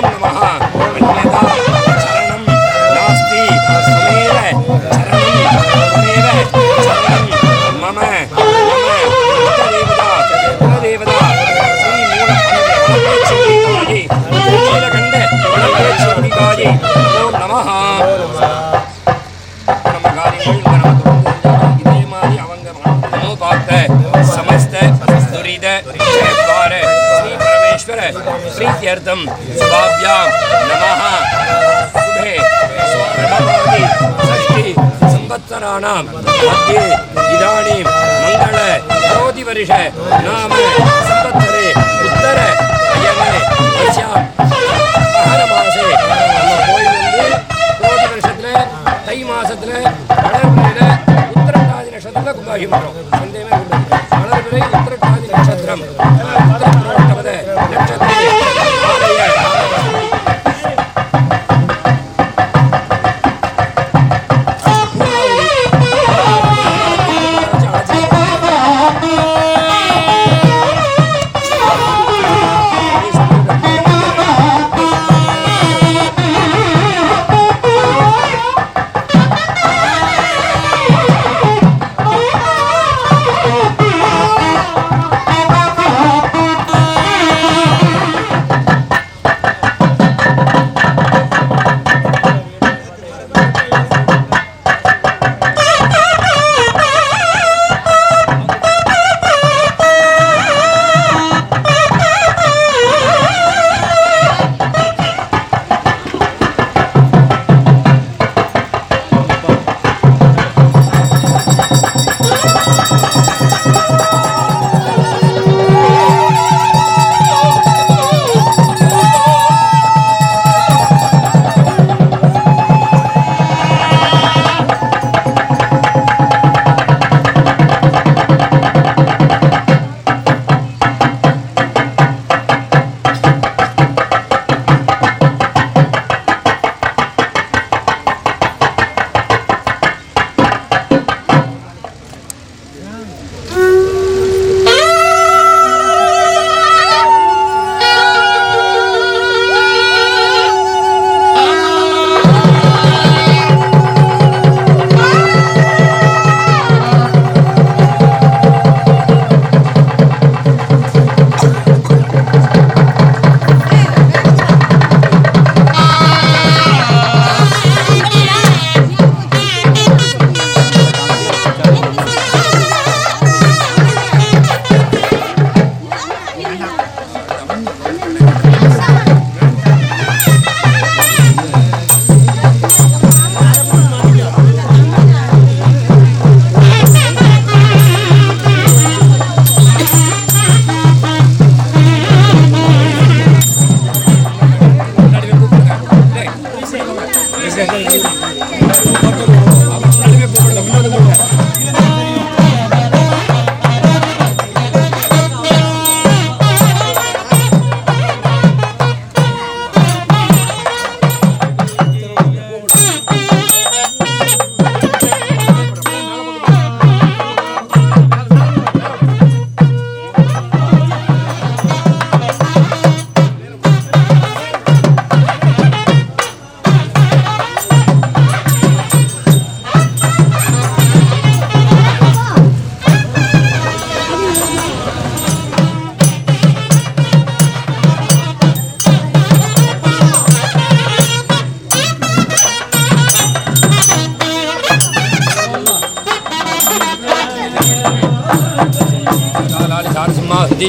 नमः अन्यथा शरणं नास्ति त्वमेव शरणं मम कुलदेवता श्रीमूलफलदेवतायै नीलकण्ठे नमो नमः समस्त दुरीद जयद्वार श्री परमेश्वर प्रीत्यर्थम शुभाभ्यां नमः शुभे प्रभवादि षष्ठी संवत्सराणां मध्ये इदानीं मंगल क्रोधिवर्ष नाम संवत्सरे उत्तर अयने वर्षां अहरमासे நம்ம போய் வந்து क्रोधि வருஷத்துல தை மாசத்துல வளர்பிறையில உத்திரட்டாதி நட்சத்திரத்துல கும்பாபிஷேகம் பண்றோம் சந்தேகமே இல்லை வளர்பிறை உத்திரட்டாதி நட்சத்திரம் உத்திரட்டாதி நட்சத்திரே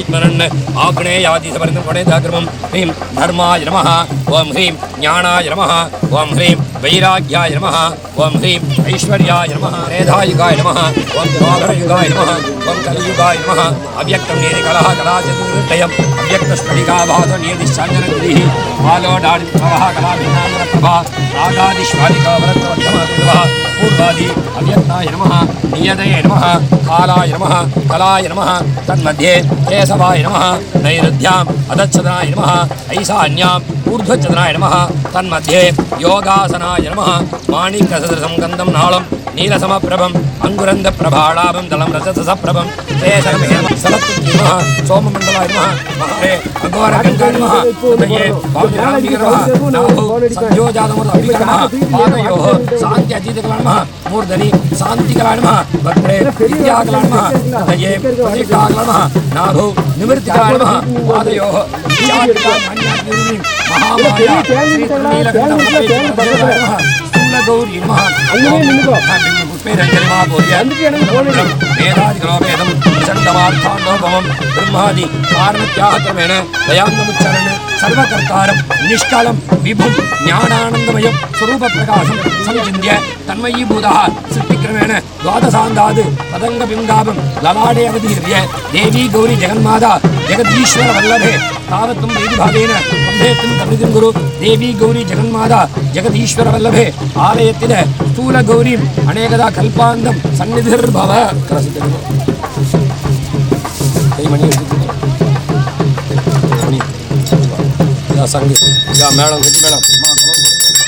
स्मरण आग्नेयादि समर्थ गणेशाग्रमं ह्रीं धर्माय नमः ओं ह्रीं ज्ञानाय नमः ओं ह्रीं वैराग्याय नमः ओं ह्रीं ऐश्वर्याय नमः मेधायुगाय नमः ओं द्वापरयुगाय नमः ओं कलियुगाय नमः अव्यक्तं नीतिकलः कलाचतुर्दयम् अव्यक्तस्फटिकाभासनियतिश्चाञ्जनगुरिः आलोडाडिप्रभः कलाभिन्नामप्रभा रागादिश्वादिकावरत्वर्थमः पूर्वादि अव्यक्ताय नमः नियतये नमः कालाय नमः कलाय नमः तन्मध्ये केशवाय नमः नैरुध्याम् अदच्छदनाय नमः ऐशान्याम् ऊर्ध्वच्छदनाय नमः तन्मध्ये योगासनाय नमः माणिक्यसदृशं गन्धं नाळं நீலசமப்பிரபம் அங்குரந்த பிரபாளாபம் தலம் ரசசப்ரபம் தேசரமேம சலத்துமஹ சோமமண்டலாயமஹ மஹரே அகோர கங்காயமஹ தயே பாவிராமிகரமஹ நாஹோ சத்யோஜாதமர அபிகரமஹ பாதயோஹ சாந்தி அஜிதகலமஹ மூர்தனி சாந்திகலமஹ வக்ரே வித்யாகலமஹ தயே பிரதிகாகலமஹ நாஹோ நிவர்த்திகலமஹ பாதயோஹ வித்யாகலமஹ மன்யாத்யுனி மகாமாயா ஸ்ரீலகண்டமஹ गौरी वेदादिकलोपेदं प्रचण्डवार्थान्नोपमं ब्रह्मादि कारणत्यागक्रमेण दयाङ्गमुच्चरण सर्वकर्तारं निष्कलं विभुं ज्ञानानन्दमयं स्वरूपप्रकाशं संचिन्त्य तन्मयीभूतः सृष्टिक्रमेण द्वादशान्ताद् पतङ्गबिम्बाबं ललाटे अवतीर्य देवी गौरी जगन्माता जगदीश्वरवल्लभे तावत्तं वेदिभागेन वन्देत्तं तमितिं गुरु देवी गौरी जगन्माता जगदीश्वरवल्लभे आलयत्तिद स्थूल गौरीं अनेकदा कल्पान्तं सन्निधिर्भव संग या मैडम मैडम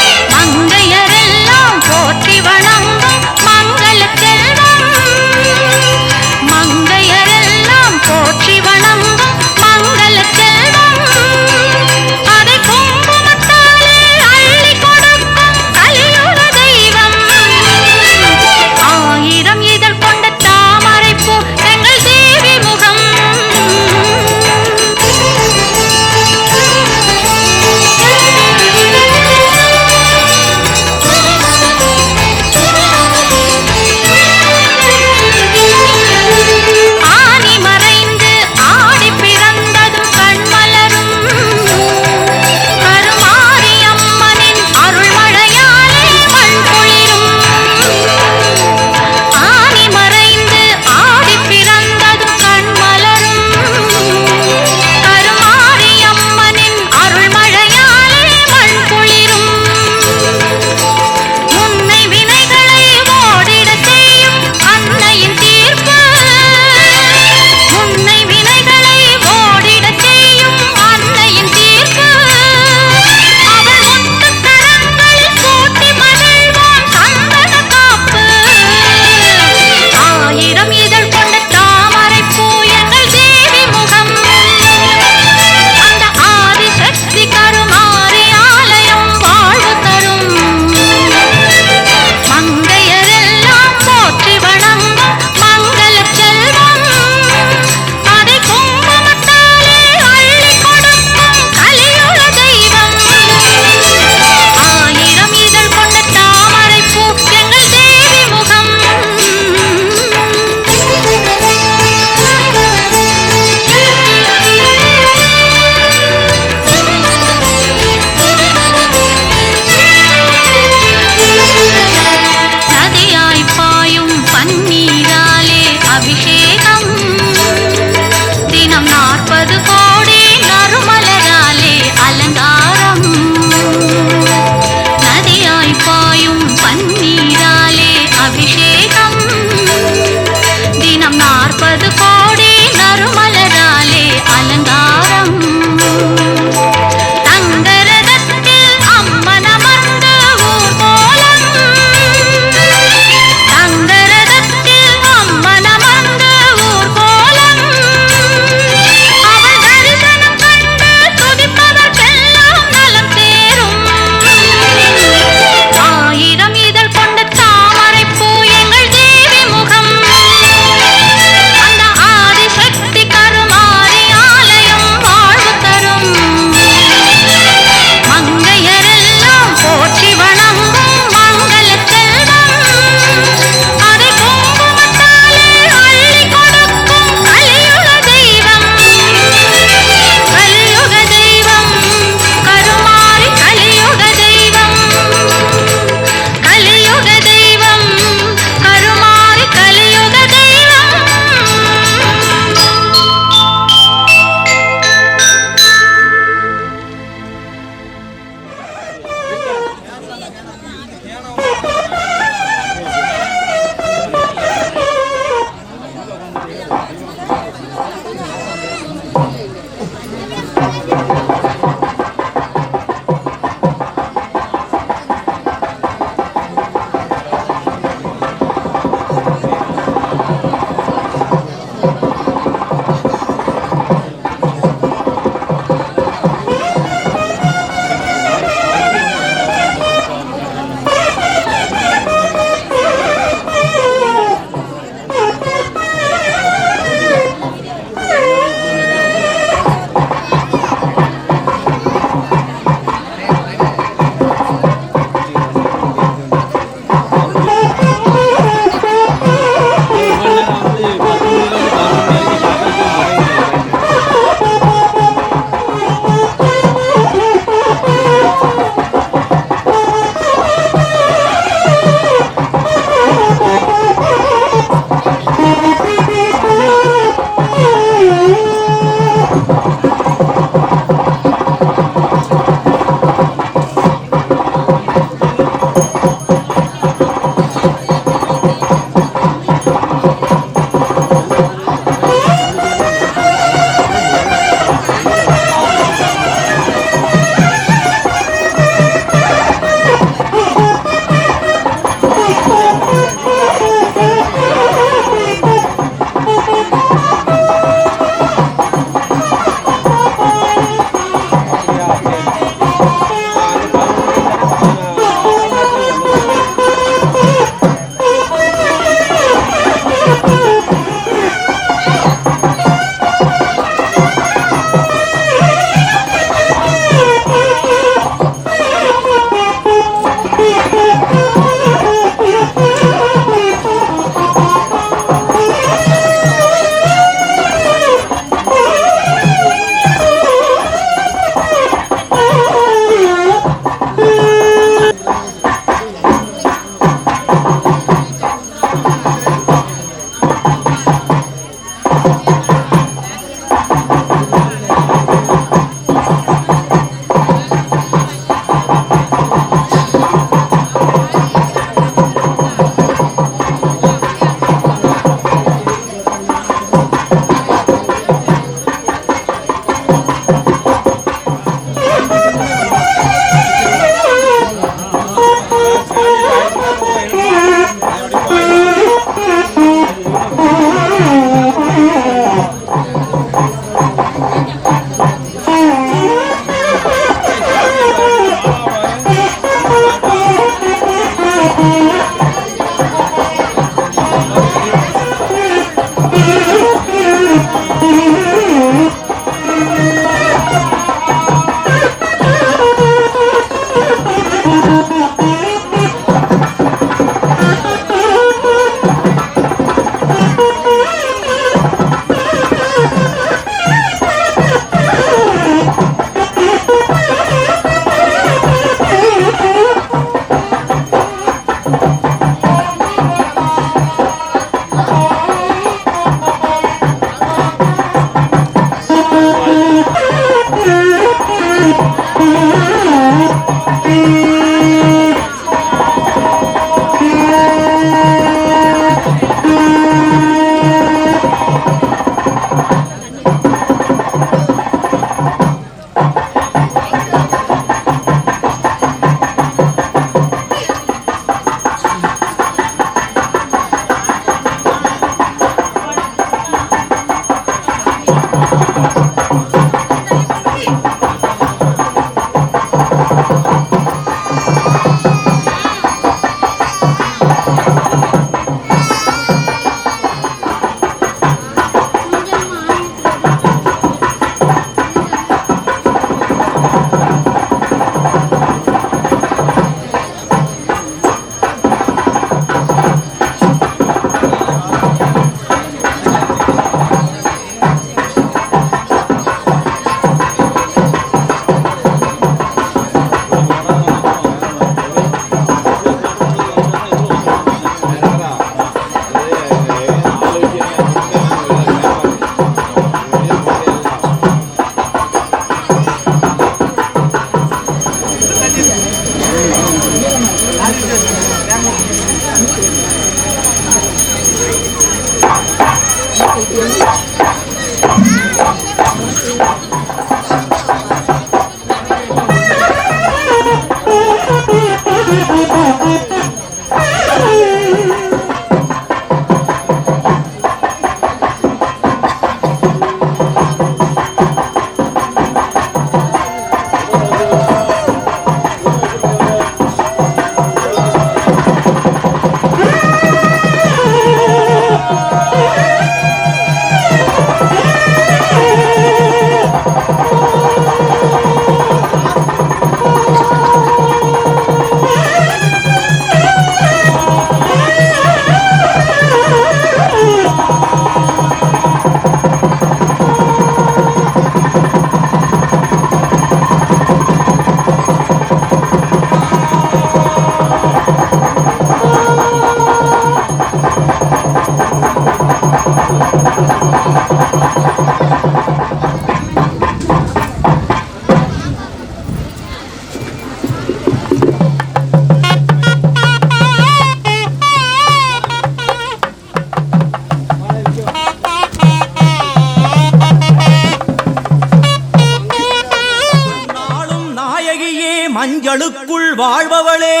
மஞ்சளுக்குள் வாழ்பவளே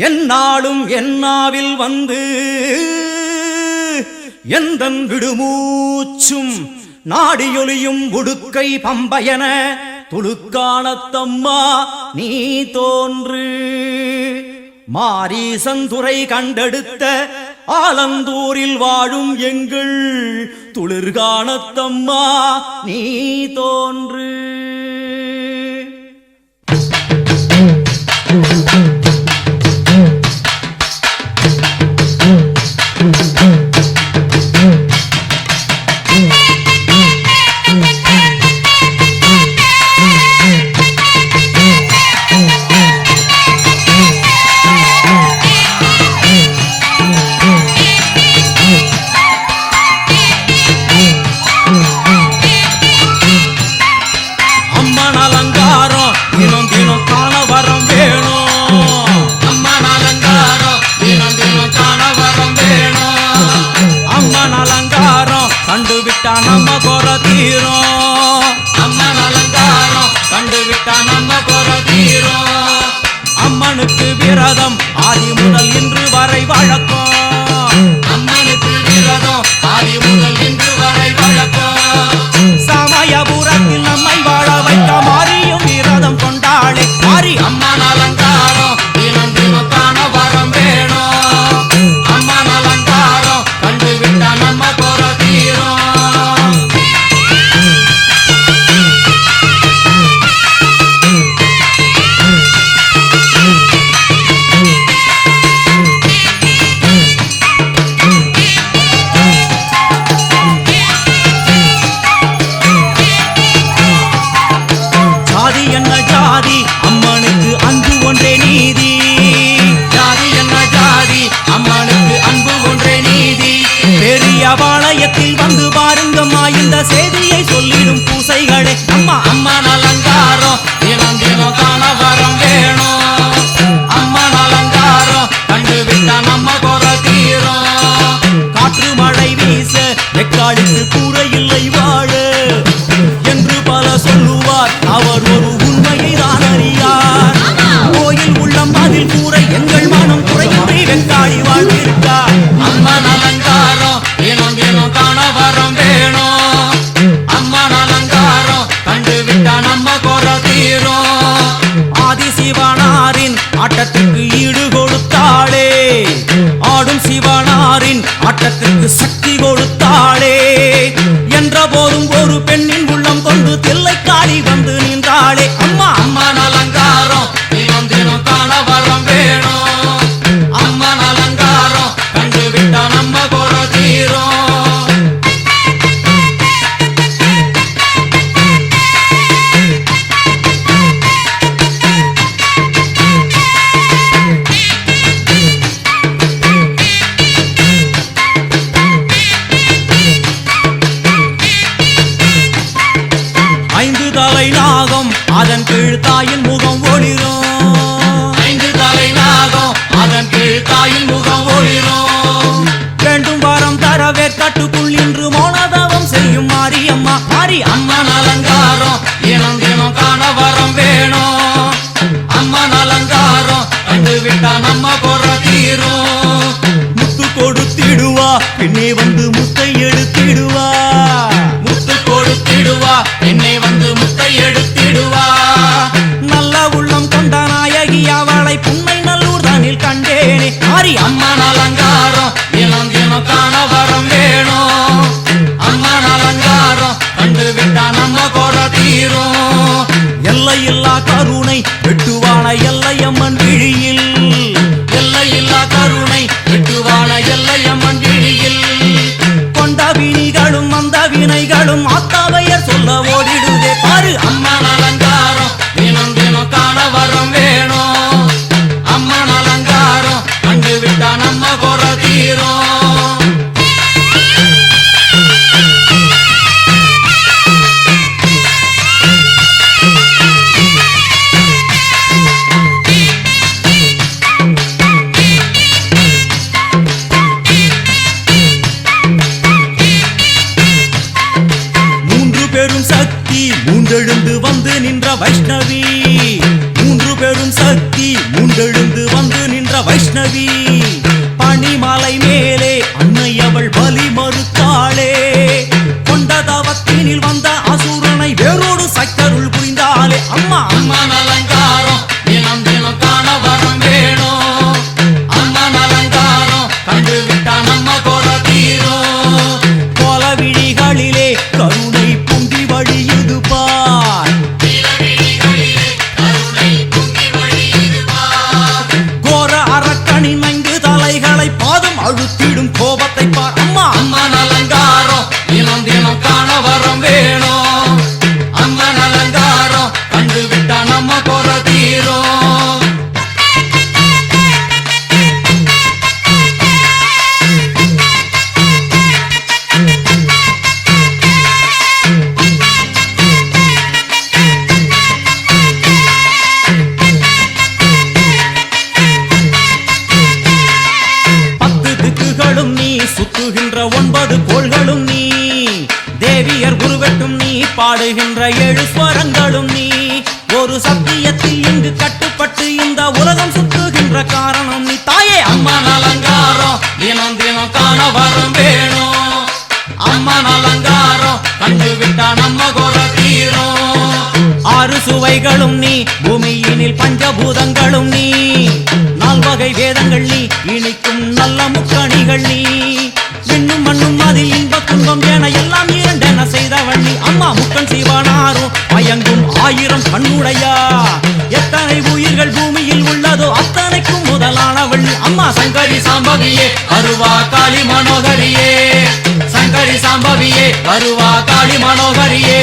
என்னாலும் என்னாவில் வந்து எந்தன் விடுமூச்சும் நாடியொலியும் உடுக்கை பம்பயன துளுக்கானத்தம்மா நீ தோன்று. மாரீசந்துரை கண்டெடுத்த ஆலந்தூரில் வாழும் எங்கள் துளிர்கானத்தம்மா நீ தோன்று. நம்ம கொர தீரும் அம்மன் அலங்காரம் கண்டுவிட்டா நம்ம கொர தீரும். அம்மனுக்கு விரதம் ஆதி முதல் இன்று வரை வழக்கம். அம்மனுக்கு விரதம் ஆதி முதல் இன்று வரை வழக்கம். சமயபுரத்தில் நம்மை வாழ வைக்க மாறியும் விரதம் கொண்டாளே மாறி அம்மன் அலங்காரம் தினம் தினம் காண வரம் வேணும். அம்மன் அலங்காரம் கண்டுவிட்டா நம்ம கொர தீரும். பாளையத்தில் வந்து பாருங்கம்மா இந்த செய்தியை சொல்லிடும் பூசைகளே. அம்மா அம்மன் அலங்காரம் தினம் தினம் காண வரம் வேணும். அம்மன் அலங்காரம் கண்டுவிட்டா நம்ம கொர தீரும். காற்று மழை வீச எக்காலுக்கு கூரை இல்லை வாழ என்று பல சொல்லுவார். அவர் ஒரு உண்மையை தான் அறியார். கோயில் உள்ளம் அதில் கூரை எங்கள் மனம் குறையின்றி வெக்காளி வாழ்ந்திருக்கார். அம்மன் அலங்காரம் தினம் தினம் காண வரம் வேணும். அம்மன் அலங்காரம் கண்டுவிட்டா நம்ம கொர தீரும். ஆதிசிவனாரின் ஆட்டத்துக்கு ஈடு கொடுத்தாளே ஆடும் சிவனாரின் ஆட்டத்துக்கு சக்தி கொடுத்தாளே. என்ற போதும் ஒரு பெண்ணின் உள்ளம் கொண்டு தில்லைக்காளி வந்து நின்றாளே. அம்மா அம்மன் அலங்காரம் தினம் தினம் காண வரம் வேணும். அம்மன் அலங்காரம் கண்டுவிட்டா நம்ம கொர தீரும். ஐந்து தலை நாகம் அதன் கீழ் தாயின் முகம் ஒளிரும். ஐந்து தலை நாகம் அதன் கீழ் தாயின் முகம் ஒளிரும். வேண்டும் வரம் தரவே கட்டுக்குள் இன்று மௌனதவம் செய்யும் மாரியம்மா மாரி அம்மன் அலங்காரம் தினம் தினம் காண வரம் வேணும். அம்மன் அலங்காரம் கண்டுவிட்டா நம்ம கொர தீரும். முத்து கொடுத்திடுவா பெண்ணே வந்து முத்தை எடுத்திடுவா. முத்து கொடுத்திடுவா பெண்ணே வந்து முத்தை எடுத்திடுவா. நல்ல உள்ளம் கொண்ட நாயகி அவளை புன்னை நல்லூர் தானில் கண்டேனே மாரி அம்மன் அலங்காரம் தினம் தினம் காண வரம் வேணும். அம்மன் அலங்காரம் கண்டுவிட்டா நம்ம கொர தீரும். எல்லையில்லா கருணை வெட்டுவான எல்லையம்மன் விழியில். எல்லையில்லா கருணை வெட்டுவான எல்லையம்மன் விழியில். கொண்ட வினிகளும் அந்த வினைகளும் ஆத்தாவையர் சொல்ல ஓடிடுதே பாரு அம்மன் அலங்காரம் தினம் தினம் காண வரம் வேணும். அம்மன் அலங்காரம் கண்டுவிட்டா நம்ம கொர தீரும். மூன்றெழுந்து வந்து நின்ற வைஷ்ணவி. மூன்று பெரும் சக்தி முண்டெழுந்து வந்து நின்ற வைஷ்ணவி பனிமலை மேலே அன்னை அவள் பலி மறுத்தாளே கொண்ட தவத்தினில் வந்த அசுரனை வேரோடு சக்கருள் புரிந்தாளே அம்மா அம்மா அலங்காரம் தினம் தினம் காண வரம் வேணும் அம்மா அலங்காரம் கண்டு விட்டா நம்ம கோல தீரும் கோல விழிகளிலே கருணை பொங்கி வழியுது பார் கோர அரக்கனின் 5 தலைகளை பாதம் அழுத்திடும் கோபத்தை பார் அம்மா அம்மா அலங்காரம் தினம் தினம் காண வரம் வேணும் அம்மா அலங்காரம் கண்டு விட்டா நம்ம கோல தீரும் சுத்துகின்ற 9 கோள்களும் நீ தேவியர் குருவெட்டும் நீ பாடுகின்ற 7 ஸ்வரங்களும் நீ ஒரு சத்தியத்தில் இங்கு கட்டுப்பட்டு இந்த உலகம் சுத்துகின்ற காரணம் நீ தாயே அம்மா அலங்காரம் தினம் தினம் காண வரம் வேணும் அம்மா அலங்காரம் கண்டு விட்டா நம்ம கோல தீரும் 6 சுவைகளும் நீ பூமியினில் பஞ்சபூதங்களும் நீ 4 வகை வேதங்கள் நீ இனிக்கும் நல்ல முக்கணிகள் நீ விண்ணும் மண்ணும் அதில் இன்ப துன்பம் என எல்லாம் இரண்டென செய்தவள் நீ அம்மா முக்கன் சிவனாரும் மயங்கும் 1000 கண்ணுடையா எத்தனை உயிர்கள் பூமியில் உள்ளதோ அத்தனைக்கும் முதலானவள் நீ அம்மா சங்கரி சாம்பவியே வருவா காளி மனோகரியே சங்கரி சாம்பவியே வருவா காளி மனோகரியே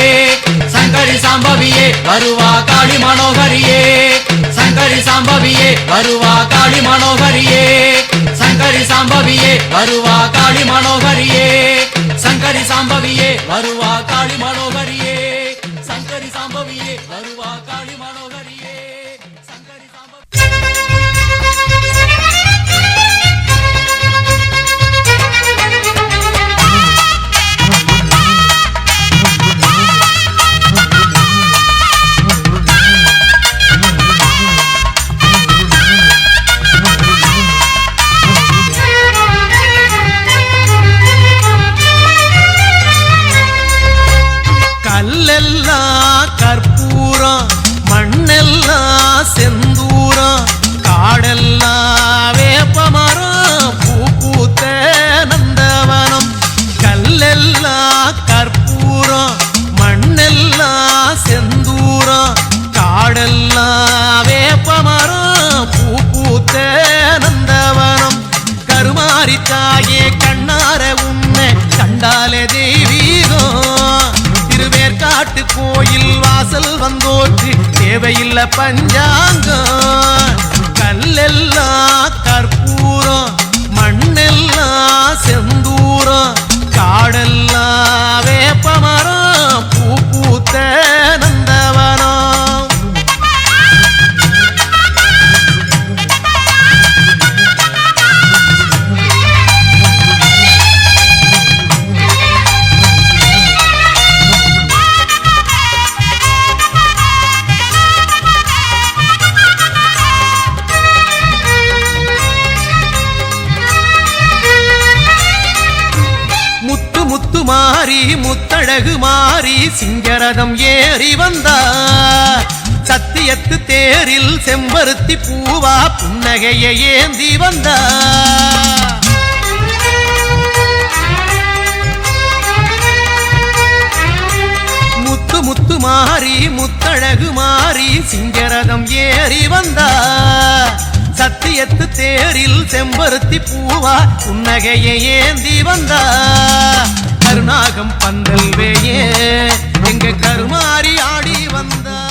சங்கரி சாம்பவியே வருவா காளி மனோகரியே சங்கரி சாம்பவியே வருவா காளி மனோகரியே சங்கரி சாம்பவியே வருவா காளி மனோகரியே சங்கரி சாம்பவியே வருவா காளி மனோகரியே சங்கரி சாம்பவியே வருவா காளி மனோகரியே சங்கரி சாம்பவி கல்லெல்லாம் கற்பூரம் மண்ணெல்லாம் செந்தூரம் காடெல்லாம் வேப்பமரம் பூ பூத்த நந்தவனம் கல்லெல்லாம் கற்பூரம் மண்ணெல்லாம் செந்தூரம் காடெல்லாம் வேப்பமரம் பூ பூத்த நந்தவனம் கருமாரி தாயே கண்ணார உன்னை கண்டாலே தெய்வீகம் திருவேற்காட்டு கோயில் வாசல் வந்தோற்று தேவையில்லை பஞ்சாங்கம் கல்லெல்லாம் கற்பூரம் மண்ணெல்லாம் செந்தூரம் காடெல்லாம் வேப்பமரம் பூ பூத்த நந்தவனம் மாறி முத்தழகு மாறி சிங்கரதம் ஏறி வந்தார் சத்தியத்து தேரில் செம்பருத்தி பூவா புன்னகையை ஏந்தி வந்தார் முத்து முத்து மாறி முத்தழகு மாறி சிங்கரதம் ஏறி வந்தார் சத்தியத்து தேரில் செம்பருத்தி பூவா புன்னகையை ஏந்தி வந்தார் கருணாகம் பந்தல் வேயே எங்க கருமாறி ஆடி வந்தார்